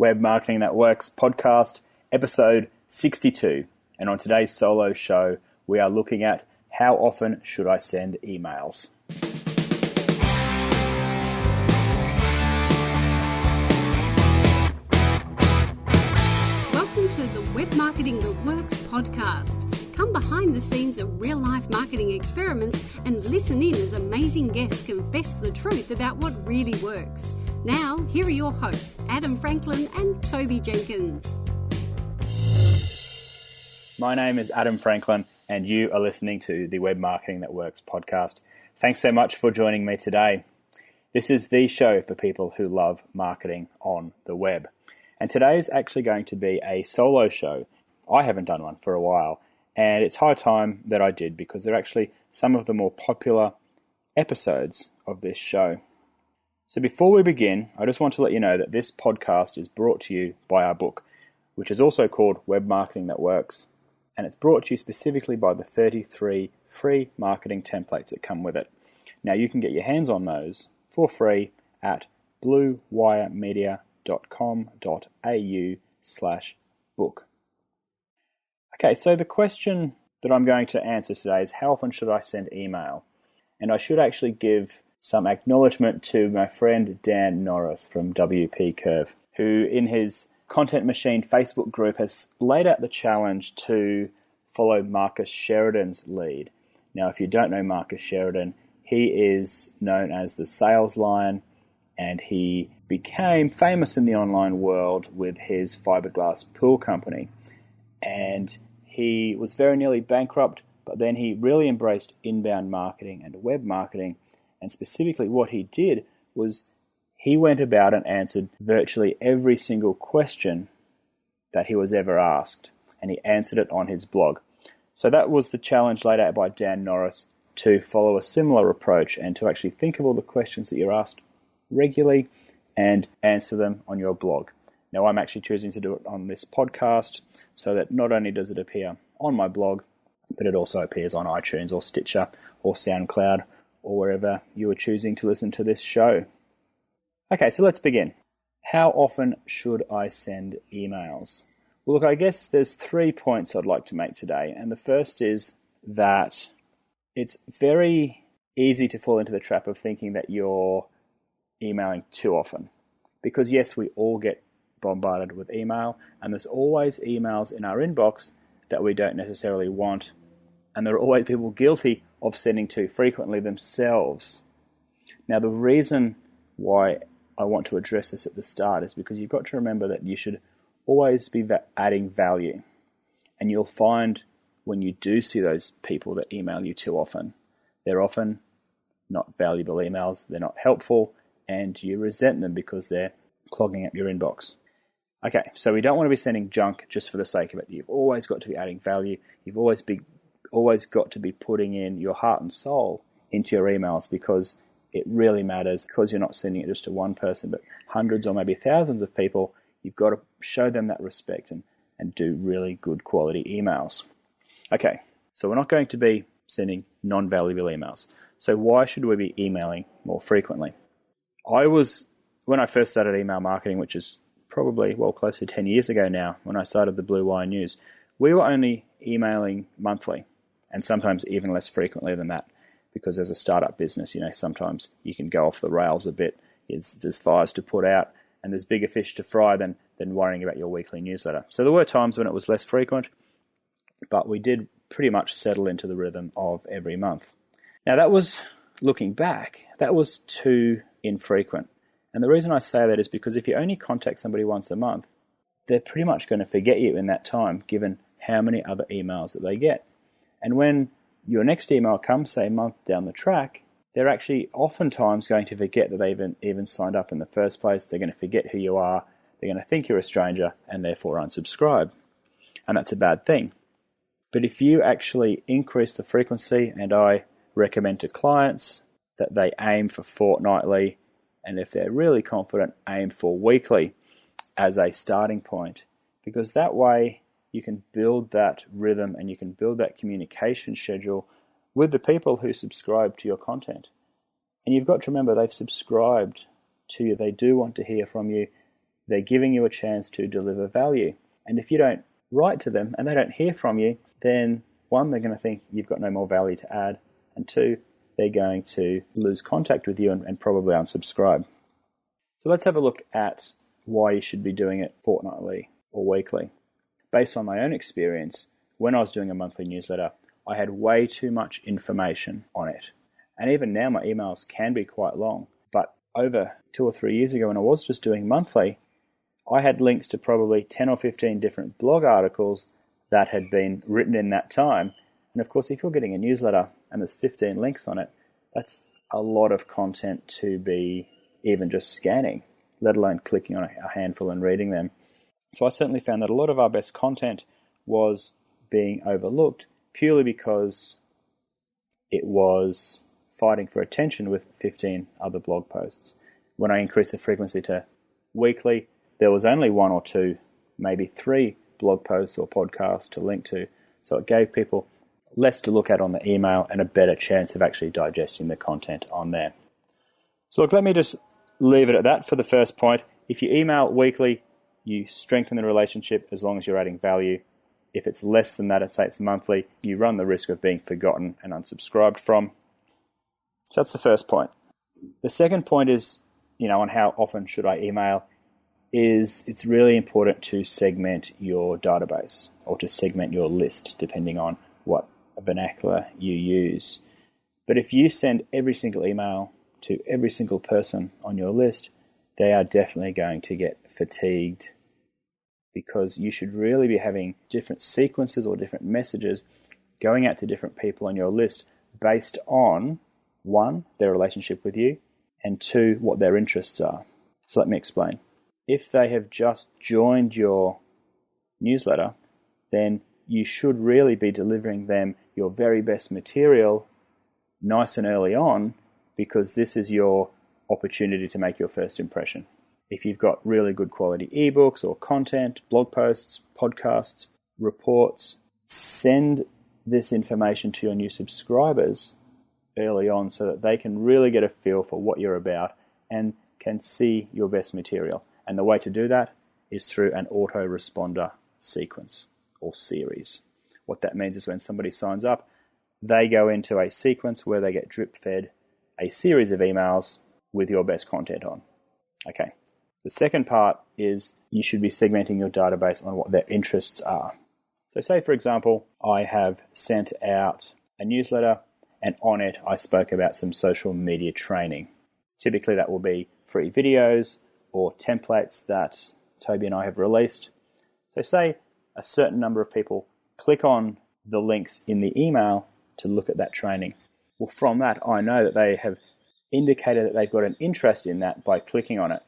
Web Marketing That Works podcast, episode 62. And on today's solo show, we are looking at how often should I send emails? Welcome to the Web Marketing That Works podcast. Come behind the scenes of real-life marketing experiments and listen in as amazing guests confess the truth about what really works. Now, here are your hosts, Adam Franklin and Toby Jenkins. My name is Adam Franklin, and you are listening to the Web Marketing That Works podcast. Thanks so much for joining me today. This is the show for people who love marketing on the web. And today is actually going to be a solo show. I haven't done one for a while, and it's high time that I did because they're actually some of the more popular episodes of this show. So before we begin, I just want to let you know that this podcast is brought to you by our book, which is also called Web Marketing That Works, and it's brought to you specifically by the 33 free marketing templates that come with it. Now you can get your hands on those for free at bluewiremedia.com.au/book. Okay, so the question that I'm going to answer today is how often should I send email? And I should actually give some acknowledgement to my friend Dan Norris from WP Curve, who in his Content Machine Facebook group has laid out the challenge to follow Marcus Sheridan's lead. Now, if you don't know Marcus Sheridan, he is known as the Sales Lion, and he became famous in the online world with his fiberglass pool company. And he was very nearly bankrupt, but then he really embraced inbound marketing and web marketing. And specifically what he did was he went about and answered virtually every single question that he was ever asked, and he answered it on his blog. So that was the challenge laid out by Dan Norris, to follow a similar approach and to actually think of all the questions that you're asked regularly and answer them on your blog. Now I'm actually choosing to do it on this podcast so that not only does it appear on my blog, but it also appears on iTunes or Stitcher or SoundCloud or wherever you are choosing to listen to this show. Okay, so let's begin. How often should I send emails? Well, look, I guess there's 3 points I'd like to make today. And the first is that it's very easy to fall into the trap of thinking that you're emailing too often. Because yes, we all get bombarded with email, and there's always emails in our inbox that we don't necessarily want. And there are always people guilty of sending too frequently themselves. Now, the reason why I want to address this at the start is because you've got to remember that you should always be adding value. And you'll find when you do see those people that email you too often, they're often not valuable emails, they're not helpful, and you resent them because they're clogging up your inbox. Okay, so we don't want to be sending junk just for the sake of it. You've always got to be adding value. You've always got to be putting in your heart and soul into your emails, because it really matters, because you're not sending it just to one person, but hundreds or maybe thousands of people. You've got to show them that respect and do really good quality emails. Okay, so we're not going to be sending non-valuable emails. So why should we be emailing more frequently? When I first started email marketing, which is probably, close to 10 years ago now, when I started the Blue Wire News, we were only emailing monthly, and sometimes even less frequently than that, because as a startup business, sometimes you can go off the rails a bit. There's fires to put out, and there's bigger fish to fry than worrying about your weekly newsletter. So there were times when it was less frequent, but we did pretty much settle into the rhythm of every month. Now that was, looking back, that was too infrequent. And the reason I say that is because if you only contact somebody once a month, they're pretty much going to forget you in that time, given how many other emails that they get. And when your next email comes, say a month down the track, they're actually oftentimes going to forget that they even signed up in the first place. They're going to forget who you are. They're going to think you're a stranger and therefore unsubscribe. And that's a bad thing. But if you actually increase the frequency, and I recommend to clients that they aim for fortnightly, and if they're really confident, aim for weekly as a starting point, because that way you can build that rhythm and you can build that communication schedule with the people who subscribe to your content. And you've got to remember, they've subscribed to you. They do want to hear from you. they're giving you a chance to deliver value. And if you don't write to them and they don't hear from you, then one, they're going to think you've got no more value to add, and two, they're going to lose contact with you and probably unsubscribe. So let's have a look at why you should be doing it fortnightly or weekly. Based on my own experience, when I was doing a monthly newsletter, I had way too much information on it. And even now my emails can be quite long. But over 2 or 3 years ago when I was just doing monthly, I had links to probably 10 or 15 different blog articles that had been written in that time. And of course, if you're getting a newsletter and there's 15 links on it, that's a lot of content to be even just scanning, let alone clicking on a handful and reading them. So I certainly found that a lot of our best content was being overlooked purely because it was fighting for attention with 15 other blog posts. When I increased the frequency to weekly, there was only 1 or 2, maybe 3 blog posts or podcasts to link to. So it gave people less to look at on the email and a better chance of actually digesting the content on there. So look, let me just leave it at that for the first point. If you email weekly, you strengthen the relationship as long as you're adding value. If it's less than that, say it's monthly, you run the risk of being forgotten and unsubscribed from. So that's the first point. The second point is, on how often should I email, is it's really important to segment your database or to segment your list, depending on what vernacular you use. But if you send every single email to every single person on your list, they are definitely going to get fatigued, because you should really be having different sequences or different messages going out to different people on your list based on, 1, their relationship with you, and 2, what their interests are. So let me explain. If they have just joined your newsletter, then you should really be delivering them your very best material nice and early on, because this is your opportunity to make your first impression. If you've got really good quality ebooks or content, blog posts, podcasts, reports, send this information to your new subscribers early on so that they can really get a feel for what you're about and can see your best material. And the way to do that is through an autoresponder sequence or series. What that means is when somebody signs up, they go into a sequence where they get drip-fed a series of emails with your best content on. Okay. The second part is you should be segmenting your database on what their interests are. So say, for example, I have sent out a newsletter and on it I spoke about some social media training. Typically that will be free videos or templates that Toby and I have released. So say a certain number of people click on the links in the email to look at that training. Well, from that, I know that they have indicated that they've got an interest in that by clicking on it.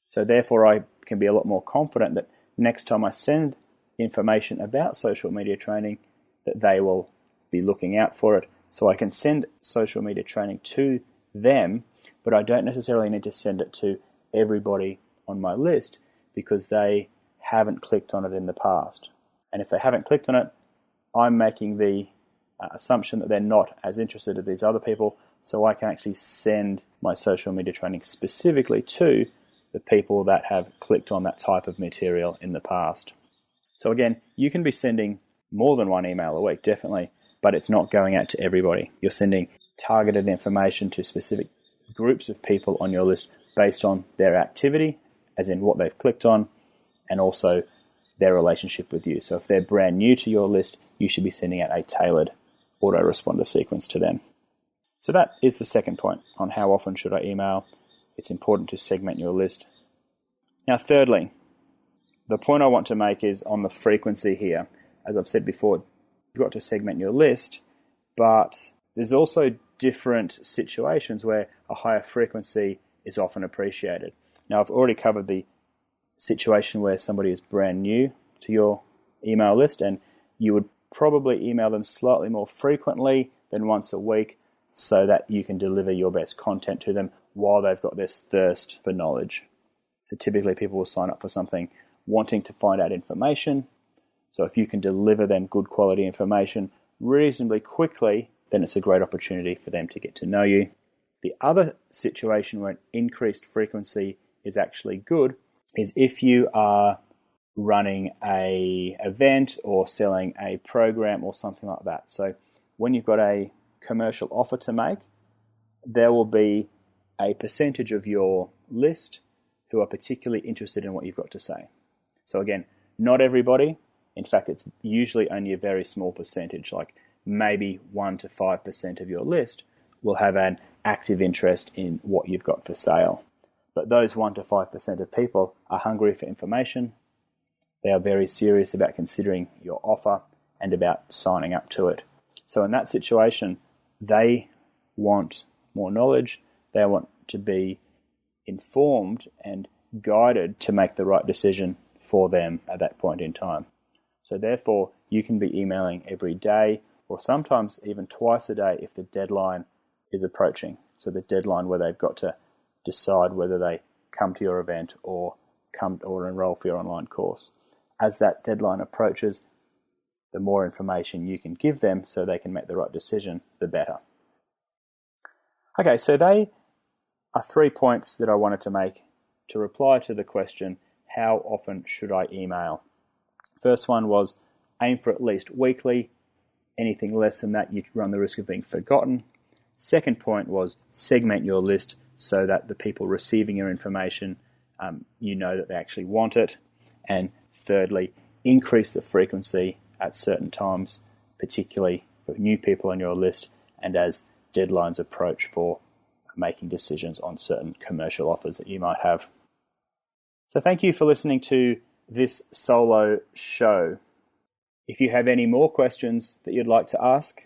So therefore, I can be a lot more confident that next time I send information about social media training, that they will be looking out for it. So I can send social media training to them, but I don't necessarily need to send it to everybody on my list because they haven't clicked on it in the past. And if they haven't clicked on it, I'm making the assumption that they're not as interested as these other people, so I can actually send my social media training specifically to the people that have clicked on that type of material in the past. So again, you can be sending more than 1 email a week, definitely, but it's not going out to everybody. You're sending targeted information to specific groups of people on your list based on their activity, as in what they've clicked on, and also their relationship with you. So if they're brand new to your list, you should be sending out a tailored autoresponder sequence to them. So that is the second point on how often should I email. It's important to segment your list. Now, thirdly, the point I want to make is on the frequency here. As I've said before, you've got to segment your list, but there's also different situations where a higher frequency is often appreciated. Now, I've already covered the situation where somebody is brand new to your email list, and you would probably email them slightly more frequently than once a week so that you can deliver your best content to them while they've got this thirst for knowledge. So typically people will sign up for something wanting to find out information. So if you can deliver them good quality information reasonably quickly, then it's a great opportunity for them to get to know you. The other situation where an increased frequency is actually good is if you are running a event or selling a program or something like that. So when you've got a commercial offer to make, there will be a percentage of your list who are particularly interested in what you've got to say. So again, not everybody. In fact, it's usually only a very small percentage, like maybe 1 to 5% of your list will have an active interest in what you've got for sale. But those 1 to 5% of people are hungry for information. They are very serious about considering your offer and about signing up to it. So in that situation, they want more knowledge. They want to be informed and guided to make the right decision for them at that point in time. So therefore, you can be emailing every day or sometimes even twice a day if the deadline is approaching. So the deadline where they've got to decide whether they come to your event or enroll for your online course. As that deadline approaches, the more information you can give them so they can make the right decision, the better. Okay, so they are 3 points that I wanted to make to reply to the question, how often should I email? First one was aim for at least weekly. Anything less than that, you run the risk of being forgotten. Second point was segment your list so that the people receiving your information, you know that they actually want it. And thirdly, increase the frequency at certain times, particularly for new people on your list and as deadlines approach for making decisions on certain commercial offers that you might have. So thank you for listening to this solo show. If you have any more questions that you'd like to ask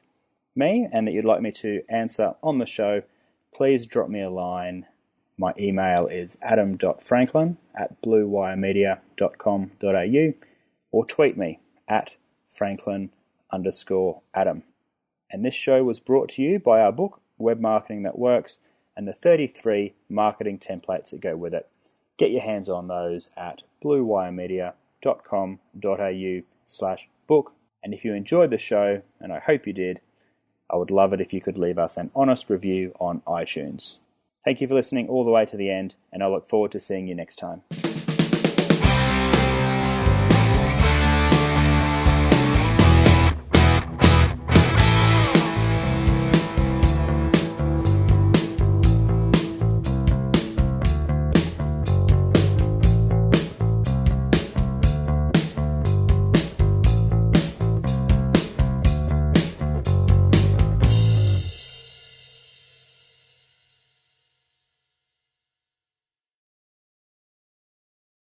me and that you'd like me to answer on the show, please drop me a line. My email is adam.franklin@bluewiremedia.com.au or tweet me at Franklin_Adam. And this show was brought to you by our book, Web Marketing That Works, and the 33 marketing templates that go with it. Get your hands on those at bluewiremedia.com.au/book. And if you enjoyed the show, and I hope you did, I would love it if you could leave us an honest review on iTunes. Thank you for listening all the way to the end, and I look forward to seeing you next time.